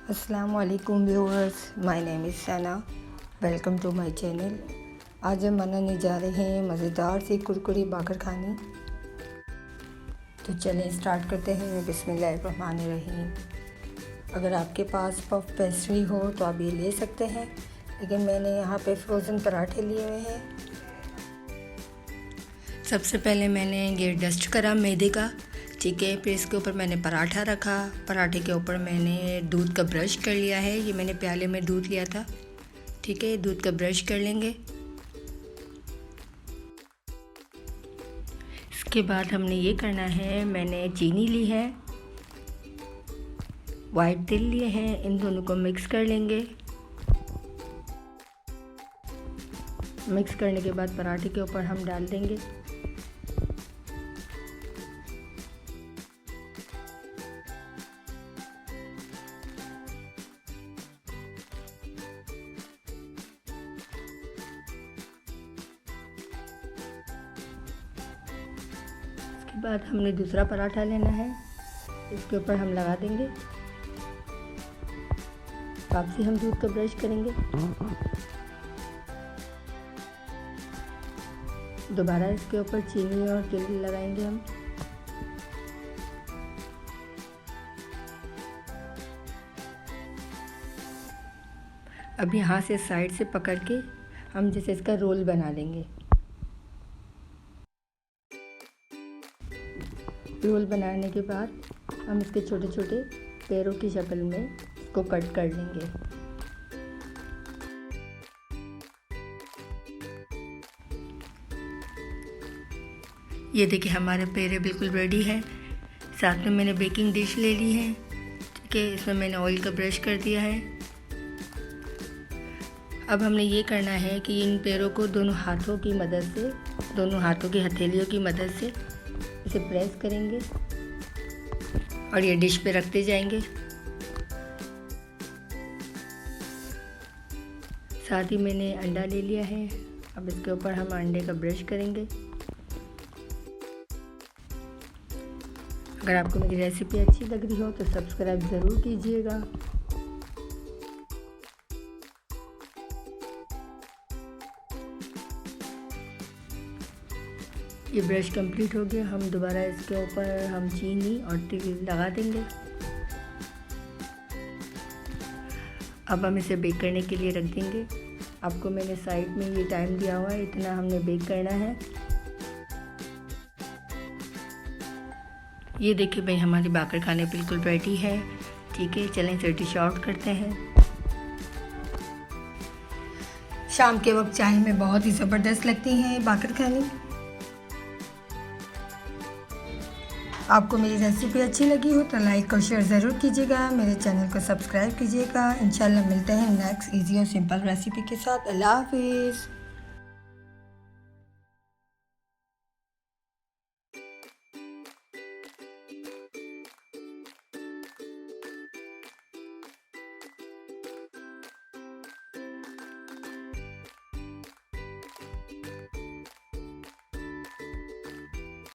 अस्सलाम वालेकुम viewers, my name is Sana. Welcome to my channel. आज हम बनाने जा रहे हैं मज़ेदार सी कुरकुरी बाकर खानी। तो चलें स्टार्ट करते हैं। बिस्मिल्लाहिर्रहमानिर्रहीम। अगर आपके पास पफ पेस्ट्री हो तो आप ये ले सकते हैं, लेकिन मैंने यहाँ पे फ्रोज़न पराठे लिए हुए हैं। सबसे पहले मैंने ये डस्ट करा मैदे का, ठीक है। फिर इसके ऊपर मैंने पराठा रखा। पराठे के ऊपर मैंने दूध का ब्रश कर लिया है। ये मैंने प्याले में दूध लिया था, ठीक है। दूध का ब्रश कर लेंगे। इसके बाद हमने ये करना है, मैंने चीनी ली है, वाइट तिल लिए हैं, इन दोनों को मिक्स कर लेंगे। मिक्स करने के बाद पराठे के ऊपर हम डाल देंगे। इसके बाद हमने दूसरा पराठा लेना है, इसके ऊपर हम लगा देंगे। वापसी हम दूध का ब्रश करेंगे। दोबारा इसके ऊपर चीनी और तिल लगाएंगे हम। अब यहाँ से साइड से पकड़ के हम जैसे इसका रोल बना देंगे। रोल बनाने के बाद हम इसके छोटे छोटे पैरों की शक्ल में इसको कट कर लेंगे। ये देखिए हमारे पेड़े बिल्कुल रेडी है। साथ में मैंने बेकिंग डिश ले ली है, ठीक है। इसमें मैंने ऑयल का ब्रश कर दिया है। अब हमने ये करना है कि इन पैरों को दोनों हाथों की मदद से, दोनों हाथों की हथेलियों की मदद से इसे प्रेस करेंगे और ये डिश पे रखते जाएंगे। साथ ही मैंने अंडा ले लिया है। अब इसके ऊपर हम अंडे का ब्रश करेंगे। अगर आपको मेरी रेसिपी अच्छी लग रही हो तो सब्सक्राइब ज़रूर कीजिएगा। ये ब्रश कंप्लीट हो गया। हम दोबारा इसके ऊपर हम चीनी और तिल लगा देंगे। अब हम इसे बेक करने के लिए रख देंगे। आपको मैंने साइड में ये टाइम दिया हुआ है, इतना हमने बेक करना है। ये देखिए भाई, हमारी बाकर खाने बिल्कुल रेडी है, ठीक है। चलें इसे डिश आउट करते हैं। शाम के वक्त चाय में बहुत ही ज़बरदस्त लगती हैं बाकर खाने। आपको मेरी रेसिपी अच्छी लगी हो तो लाइक और शेयर ज़रूर कीजिएगा। मेरे चैनल को सब्सक्राइब कीजिएगा। इंशाल्लाह मिलते हैं नेक्स्ट ईजी और सिंपल रेसिपी के साथ। अल्लाह हाफिज़।